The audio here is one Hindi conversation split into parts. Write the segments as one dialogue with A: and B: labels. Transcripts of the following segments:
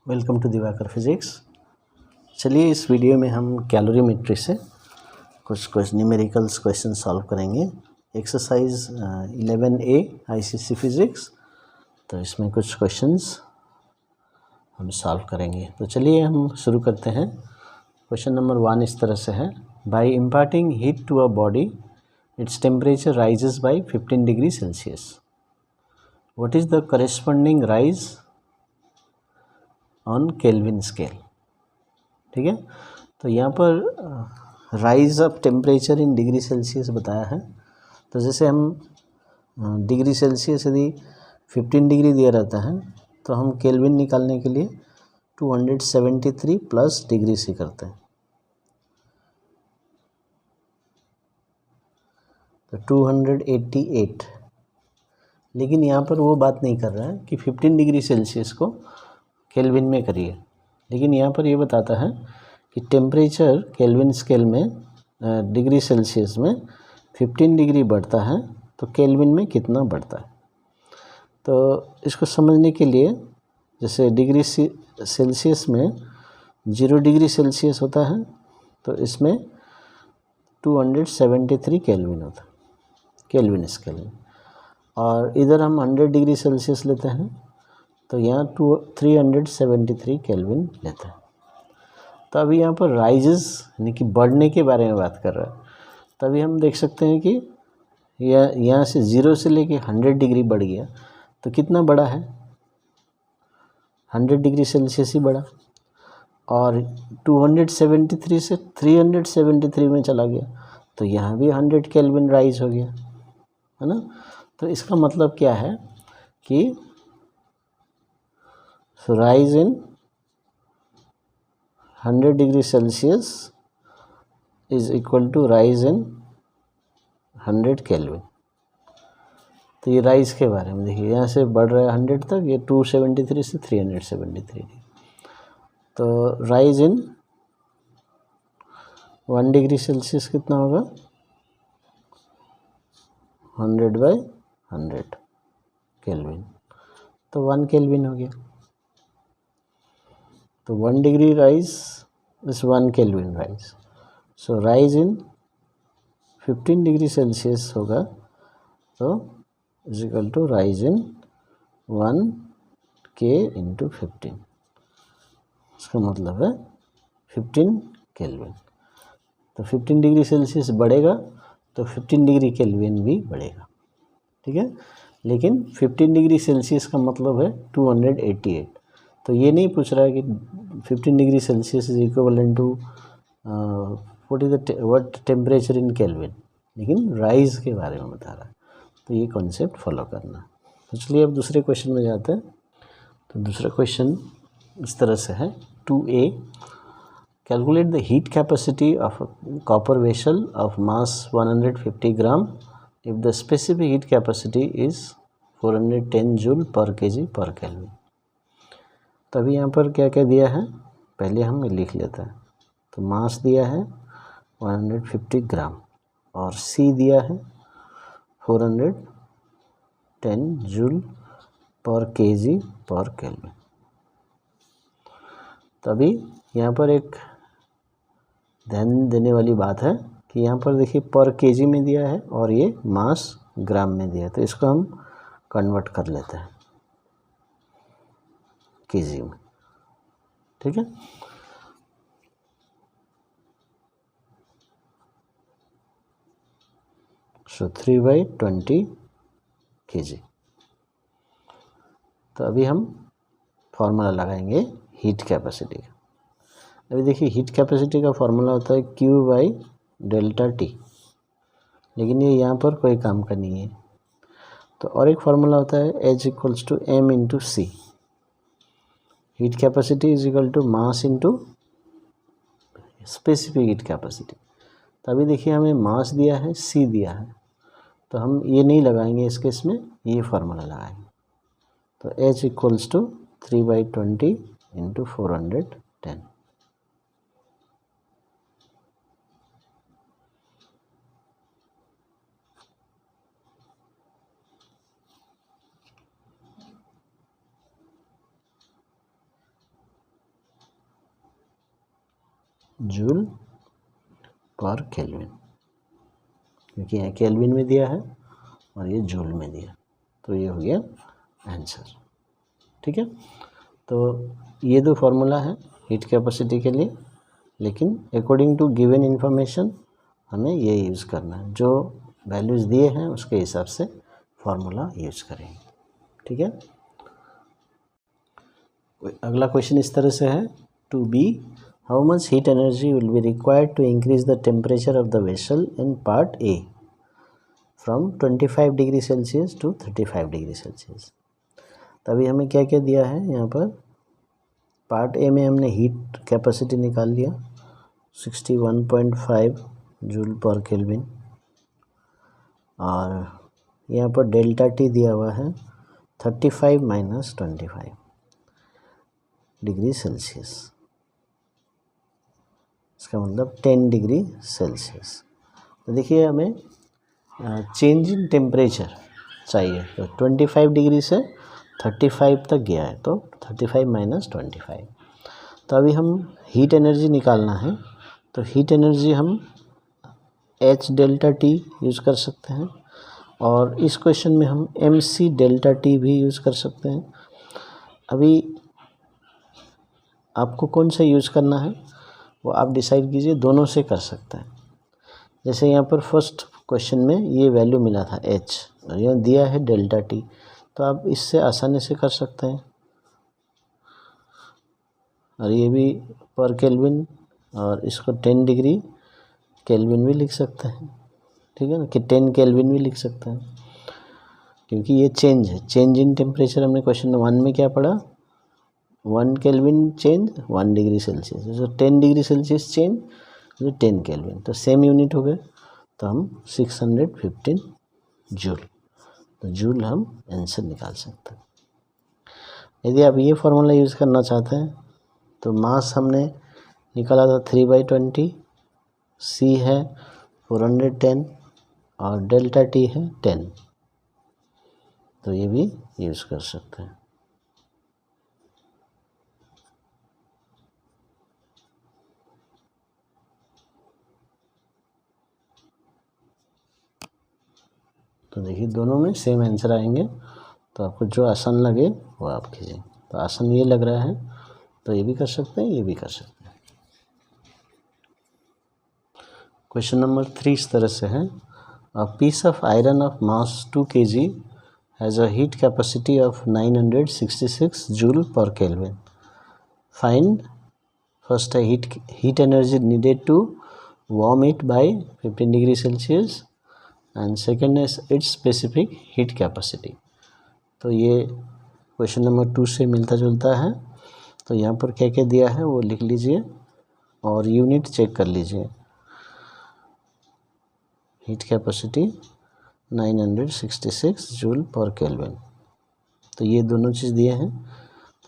A: Welcome to Diwakar physics. चलिए इस वीडियो में हम कैलोरीमेट्री से कुछ न्यूमेरिकल्स क्वेश्चन सॉल्व करेंगे। Exercise 11A ICC physics. तो इसमें कुछ क्वेश्चंस हम सॉल्व करेंगे। तो चलिए हम शुरू करते हैं। क्वेश्चन नंबर 1 इस तरह से है, by imparting heat to a body its temperature rises by 15 degree Celsius. What is the corresponding rise on Kelvin scale. ठीक है, तो यहाँ पर rise of temperature in degree Celsius बताया है। तो जैसे हम डिग्री सेल्सियस यदि 15 डिग्री दिया रहता है तो हम केल्विन निकालने के लिए 273 प्लस डिग्री से करते हैं, तो 288। लेकिन यहाँ पर वो बात नहीं कर रहा है कि 15 डिग्री सेल्सियस को केल्विन में करिए, लेकिन यहाँ पर ये बताता है कि टेम्परेचर केल्विन स्केल में डिग्री सेल्सियस में 15 डिग्री बढ़ता है तो केल्विन में कितना बढ़ता है। तो इसको समझने के लिए जैसे डिग्री सेल्सियस में 0 डिग्री सेल्सियस होता है तो इसमें 273 केल्विन होता है केल्विन स्केल में, और इधर हम 100 डिग्री सेल्सियस लेते हैं तो यहाँ 373 केल्विन लेते हैं। तो अभी यहाँ पर राइजेस यानी कि बढ़ने के बारे में बात कर रहा है। तभी हम देख सकते हैं कि यहाँ से 0 से लेके 100 डिग्री बढ़ गया तो कितना बड़ा है, 100 डिग्री सेल्सियस ही बढ़ा, और 273 से 373 में चला गया तो यहाँ भी 100 केल्विन राइज हो गया, है ना। तो इसका मतलब क्या है कि rise in 100 degree Celsius is equal to rise in 100 Kelvin. तो ये राइज के बारे में देखिए, यहाँ से बढ़ रहा है 100 तक, ये 273 से 373। तो राइज इन 1 डिग्री सेल्सियस कितना होगा, 100/100 केल्विन, तो 1 केल्विन हो गया। तो 1 degree rise is 1 Kelvin rise. So rise in 15 degree Celsius होगा तो is equal to rise in 1K × 15। इसका मतलब है 15 केल्विन। तो 15 डिग्री सेल्सियस बढ़ेगा तो 15 डिग्री केल्विन भी बढ़ेगा, ठीक है। लेकिन 15 डिग्री सेल्सियस का मतलब है 288। तो ये नहीं पूछ रहा है कि 15 degree Celsius is equivalent to what temperature in Kelvin, लेकिन राइज के बारे में बता रहा है। तो ये कॉन्सेप्ट फॉलो करना। तो चलिए अब दूसरे क्वेश्चन में जाते हैं। तो दूसरा क्वेश्चन इस तरह से है, 2A, calculate the heat capacity of copper vessel of mass 150 gram if the specific heat capacity is 410 joule पर केजी पर केल्विन। तभी यहाँ पर क्या क्या दिया है पहले हम लिख लेते हैं। तो मास दिया है 150 ग्राम और C दिया है 410 जूल पर केजी पर केल्विन। तभी यहाँ पर एक ध्यान देने वाली बात है कि यहाँ पर देखिए पर केजी में दिया है और ये मास ग्राम में दिया है, तो इसको हम कन्वर्ट कर लेते हैं केजी में, ठीक है। सो 3/20 kg। तो अभी हम फॉर्मूला लगाएंगे हीट कैपेसिटी का। अभी देखिए हीट कैपेसिटी का फॉर्मूला होता है Q/ΔT, लेकिन ये यहाँ पर कोई काम का नहीं है। तो और एक फार्मूला होता है H = m × C। Heat capacity is equal to mass into specific heat capacity. तो अभी देखिए हमें मास दिया है, C दिया है, तो हम ये नहीं लगाएंगे इस केस में, ये फार्मूला लगाएंगे। तो H = 3/20 × 410। जूल पर केल्विन, क्योंकि यहाँ केल्विन में दिया है और ये जूल में दिया, तो ये हो गया आंसर। ठीक है, तो ये दो फार्मूला है हीट कैपेसिटी के लिए, लेकिन अकॉर्डिंग टू गिवन इंफॉर्मेशन हमें ये यूज़ करना है, जो वैल्यूज़ दिए हैं उसके हिसाब से फार्मूला यूज़ करेंगे। ठीक है, अगला क्वेश्चन इस तरह से है, to be how much heat energy will be required to increase the temperature of the vessel in part A from 25 degree Celsius to 35 degree Celsius. तभी हमें क्या क्या दिया है यहाँ पर, पार्ट ए में हमने हीट कैपेसिटी निकाल लिया 61.5 जूल पर केल्विन, और यहाँ पर डेल्टा टी दिया हुआ है 35 माइनस 25 डिग्री सेल्सियस, इसका मतलब 10 डिग्री सेल्सियस। तो देखिए हमें चेंज इन टेम्परेचर चाहिए, तो 25 डिग्री से 35 तक गया है, तो 35 माइनस 25। तो अभी हम हीट एनर्जी निकालना है, तो हीट एनर्जी हम H डेल्टा टी यूज़ कर सकते हैं, और इस क्वेश्चन में हम MC डेल्टा टी भी यूज़ कर सकते हैं। अभी आपको कौन सा यूज़ करना है वो आप डिसाइड कीजिए, दोनों से कर सकते हैं। जैसे यहाँ पर फर्स्ट क्वेश्चन में ये वैल्यू मिला था H, और यहाँ दिया है डेल्टा टी, तो आप इससे आसानी से कर सकते हैं, और ये भी पर केल्विन, और इसको 10 डिग्री केल्विन भी लिख सकते हैं। ठीक है ना, कि 10 केल्विन भी लिख सकते हैं, क्योंकि ये चेंज है, चेंज इन टेम्परेचर हमने क्वेश्चन 1 में क्या पढ़ा, 1 केल्विन चेंज 1 डिग्री सेल्सियस, जो 10 डिग्री सेल्सियस चेंज जो 10 केल्विन, तो सेम यूनिट हो गए, तो हम 615 जूल, तो जूल हम आंसर निकाल सकते हैं। यदि आप ये फार्मूला यूज़ करना चाहते हैं, तो मास हमने निकाला था 3/20, C है 410 और डेल्टा टी है 10, तो ये भी यूज़ कर सकते हैं। तो देखिए दोनों में सेम आंसर आएंगे, तो आपको जो आसान लगे वो आप कीजिए। तो आसान ये लग रहा है तो ये भी कर सकते हैं, ये भी कर सकते हैं। क्वेश्चन नंबर 3 इस तरह से है, a piece of iron of mass 2 kg has a heat capacity of 966 joule per kelvin. Find first है heat energy needed to warm it by 15 degree Celsius, and second है इट्स स्पेसिफिक हीट कैपेसिटी। तो ये क्वेश्चन नंबर 2 से मिलता जुलता है, तो यहाँ पर क्या क्या दिया है वो लिख लीजिए और यूनिट चेक कर लीजिए। Heat capacity 966 joule per kelvin, तो ये दोनों चीज़ दिए हैं,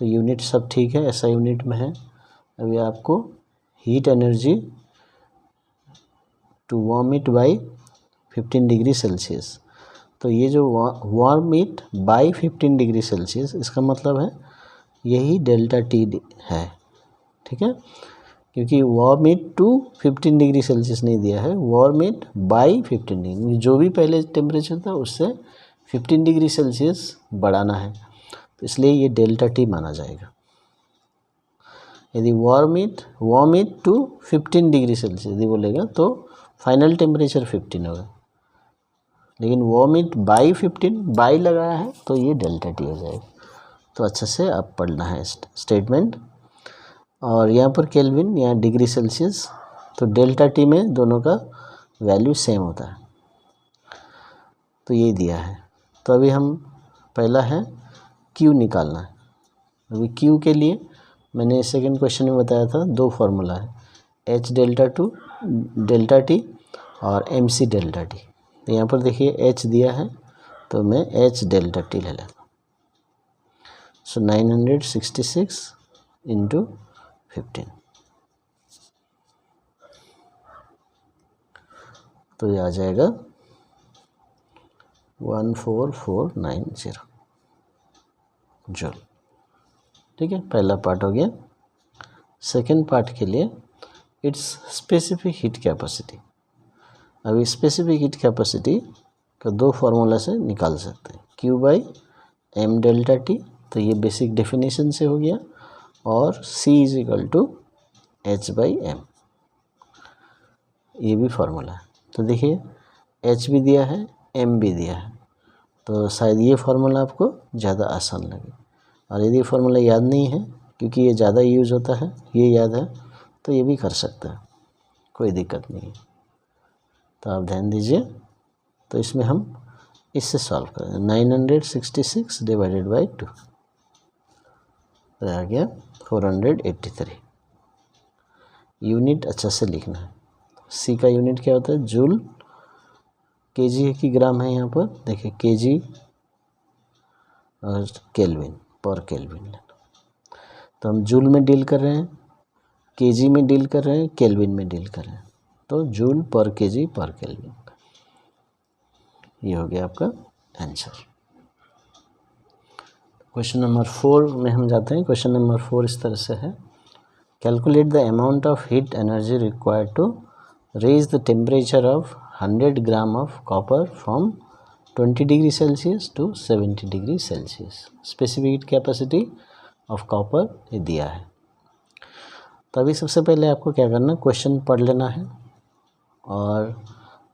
A: तो यूनिट सब ठीक है, ऐसा यूनिट में है। अभी आपको heat energy to warm it by 15 degree Celsius, तो ये जो warm it by 15 degree Celsius, इसका मतलब है यही डेल्टा टी है। ठीक है, क्योंकि warm it to 15 degree Celsius नहीं दिया है, वार्म इट बाई 15 डिग्री, जो भी पहले टेम्परेचर था उससे 15 डिग्री सेल्सियस बढ़ाना है, तो इसलिए ये डेल्टा टी माना जाएगा। यदि warm it to 15 degree Celsius यदि बोलेगा तो फाइनल टेम्परेचर 15 होगा, लेकिन वार्म इट बाई 15 बाई लगाया है तो ये डेल्टा टी हो जाएगा। तो अच्छे से आप पढ़ना है स्टेटमेंट, और यहाँ पर केल्विन यहाँ डिग्री सेल्सियस, तो डेल्टा टी में दोनों का वैल्यू सेम होता है, तो ये दिया है। तो अभी हम पहला है क्यू निकालना है। अभी क्यू के लिए मैंने सेकंड क्वेश्चन में बताया था दो फार्मूला है, एच डेल्टा टी और एम सी डेल्टा टी। तो यहाँ पर देखिए एच दिया है तो मैं एच डेल्टा टी ले लेता हूँ। सो 966 इंटू 15, तो ये आ जाएगा 14490 जूल। ठीक है, पहला पार्ट हो गया। सेकंड पार्ट के लिए इट्स स्पेसिफिक हीट कैपेसिटी। अभी स्पेसिफिक हीट कैपेसिटी का दो फार्मूला से निकाल सकते हैं, Q by M delta T, तो ये बेसिक डेफिनेशन से हो गया, और C is equal to H by M, ये भी फार्मूला है। तो देखिए H भी दिया है, M भी दिया है, तो शायद ये फार्मूला आपको ज़्यादा आसान लगे। और यदि फार्मूला याद नहीं है, क्योंकि ये ज़्यादा यूज़ होता है, ये याद है तो ये भी कर सकते हैं, कोई दिक्कत नहीं है। तो आप ध्यान दीजिए, तो इसमें हम इससे सॉल्व करें, 966 डिवाइडेड बाई 2 तो आ गया 483। यूनिट अच्छा से लिखना है। सी का यूनिट क्या होता है, जूल, केजी है कि ग्राम है, यहाँ पर देखिए केजी और केल्विन पर केल्विन। तो हम जूल में डील कर रहे हैं, केजी में डील कर रहे हैं, केल्विन में डील कर रहे हैं, तो जूल पर केजी पर केल्विन, ये हो गया आपका आंसर। क्वेश्चन नंबर 4 में हम जाते हैं। क्वेश्चन नंबर 4 इस तरह से है, calculate the amount of heat energy required to raise the temperature of 100 gram of copper from 20 degree Celsius to 70 degree Celsius. Specific heat capacity of copper ये दिया है। तो अभी सबसे पहले आपको क्या करना, क्वेश्चन पढ़ लेना है, और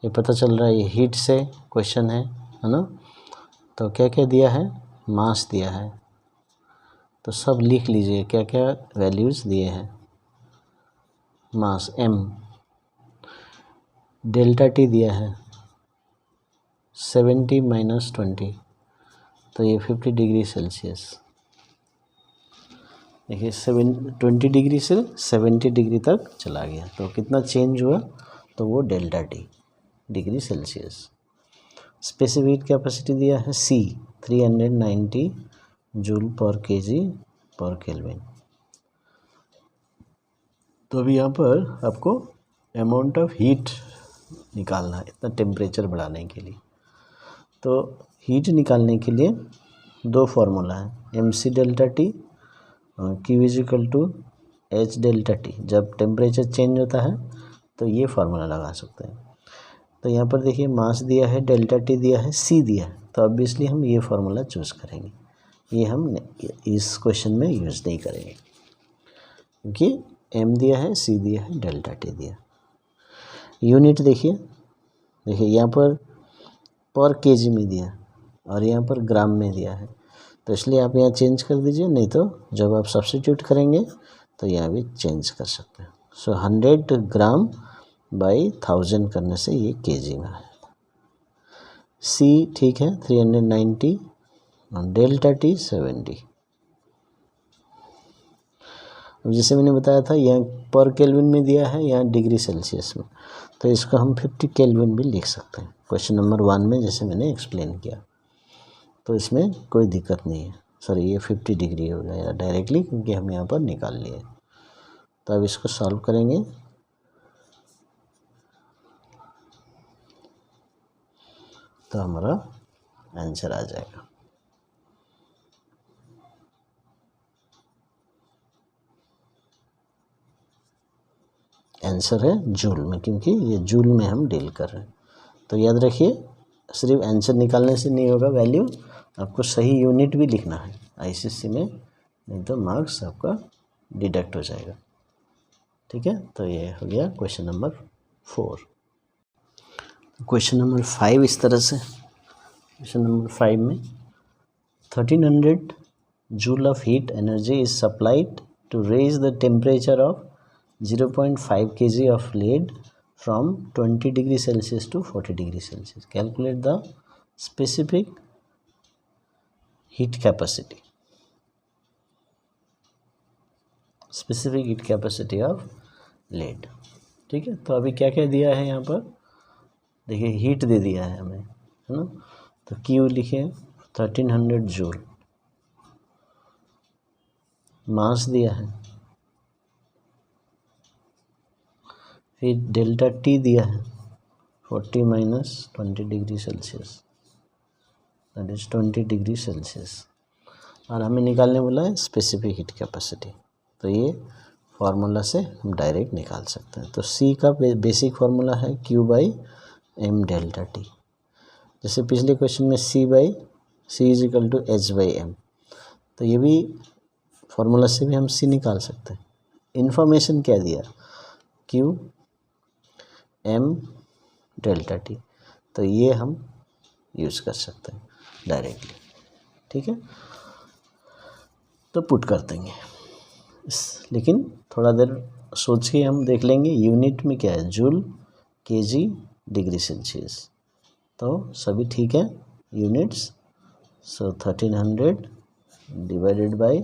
A: ये पता चल रहा है ये हीट से क्वेश्चन है ना। तो क्या क्या दिया है, मास दिया है, तो सब लिख लीजिए क्या क्या वैल्यूज़ दिए हैं। मास m, डेल्टा टी दिया है 70 माइनस 20, तो ये 50 डिग्री सेल्सियस। देखिए 20 डिग्री से 70 डिग्री तक चला गया, तो कितना चेंज हुआ, तो वो delta T degree Celsius. Specific heat capacity दिया है C 390 जूल पर केजी पर केल्विन। तो अभी यहाँ पर आपको अमाउंट ऑफ हीट निकालना है, इतना टेम्परेचर बढ़ाने के लिए। तो हीट निकालने के लिए दो फार्मूला है, MC डेल्टा टी और Q is equal to H delta T. जब टेम्परेचर चेंज होता है तो ये फार्मूला लगा सकते हैं। तो यहाँ पर देखिए मास दिया है, डेल्टा टी दिया है, C दिया है, तो ऑब्वियसली हम ये फार्मूला चूज़ करेंगे। ये हम इस क्वेश्चन में यूज़ नहीं करेंगे, क्योंकि M दिया है, C दिया है, डेल्टा टी दिया। यूनिट देखिए यहाँ पर केजी में दिया और यहाँ पर ग्राम में दिया है, तो इसलिए आप यहाँ चेंज कर दीजिए, नहीं तो जब आप सब्स्टिट्यूट करेंगे तो यहाँ भी चेंज कर सकते हैं। सो 100 ग्राम बाई 1000 करने से ये केजी में है। C ठीक है 390 और डेल्टा टी 70। अब जैसे मैंने बताया था यहाँ पर केल्विन में दिया है, यहाँ डिग्री सेल्सियस में, तो इसको हम 50 केल्विन भी लिख सकते हैं क्वेश्चन नंबर 1 में, जैसे मैंने एक्सप्लेन किया। तो इसमें कोई दिक्कत नहीं है, सॉरी ये 50 डिग्री हो जाएगा डायरेक्टली, क्योंकि हम यहाँ पर निकाल लिए। तो अब इसको सॉल्व करेंगे, तो हमारा आंसर आ जाएगा। आंसर है जूल में, क्योंकि ये जूल में हम डील कर रहे हैं। तो याद रखिए, सिर्फ आंसर निकालने से नहीं होगा वैल्यू, आपको सही यूनिट भी लिखना है ICC में, नहीं तो मार्क्स आपका डिडक्ट हो जाएगा। ठीक है, तो ये हो गया क्वेश्चन नंबर 4। क्वेश्चन नंबर 5 इस तरह से, क्वेश्चन नंबर 5 में 1300 joule of heat energy is supplied to raise the temperature of 0.5 kg of lead from 20 degree Celsius to 40 degree Celsius. Calculate the specific heat capacity. Specific heat capacity of lead. ठीक है, तो अभी क्या क्या दिया है यहाँ पर, देखिए हीट दे दिया है हमें, है ना। तो Q लिखे 1300 जूल, मास दिया है, फिर डेल्टा टी दिया है 40 minus 20 degree Celsius, that is 20 degree Celsius, और हमें निकालने बोला है स्पेसिफिक हीट कैपेसिटी। तो ये फार्मूला से हम डायरेक्ट निकाल सकते हैं। तो C का बेसिक फार्मूला है Q/m डेल्टा T। जैसे पिछले क्वेश्चन में C is equal to H/m, तो ये भी फार्मूला से भी हम C निकाल सकते हैं। इन्फॉर्मेशन क्या दिया, Q/m डेल्टा T, तो ये हम यूज़ कर सकते हैं डायरेक्टली। ठीक है, तो पुट कर देंगे लेकिन थोड़ा देर सोच के हम देख लेंगे यूनिट में क्या है, जूल, केजी, डिग्री सेल्सियस, तो सभी ठीक है units. So 1300 divided by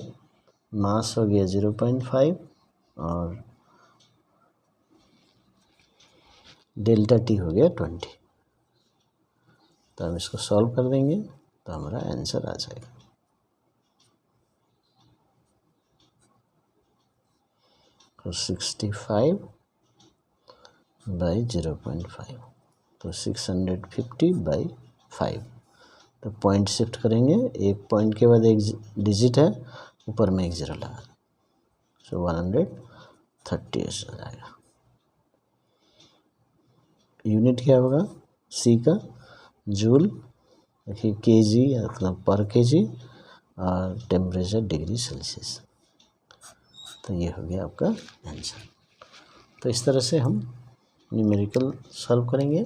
A: mass हो गया 0.5 और डेल्टा टी हो गया 20। तो हम इसको सॉल्व कर देंगे तो हमारा आंसर आ जाएगा। तो 65 बाई 0.5, तो 650 बाई 5। तो पॉइंट शिफ्ट करेंगे, एक पॉइंट के बाद एक डिजिट है, ऊपर में एक ज़ीरो लगा, सो 130 ऐसा हो जाएगा। यूनिट क्या होगा सी का, जूल, देखिए केजी मतलब पर केजी, और टेम्परेचर डिग्री सेल्सियस। तो ये हो गया आपका आंसर। तो इस तरह से हम न्यूमेरिकल सॉल्व करेंगे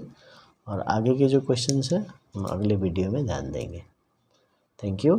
A: और आगे के जो क्वेश्चंस हैं हम अगले वीडियो में ध्यान देंगे। Thank you.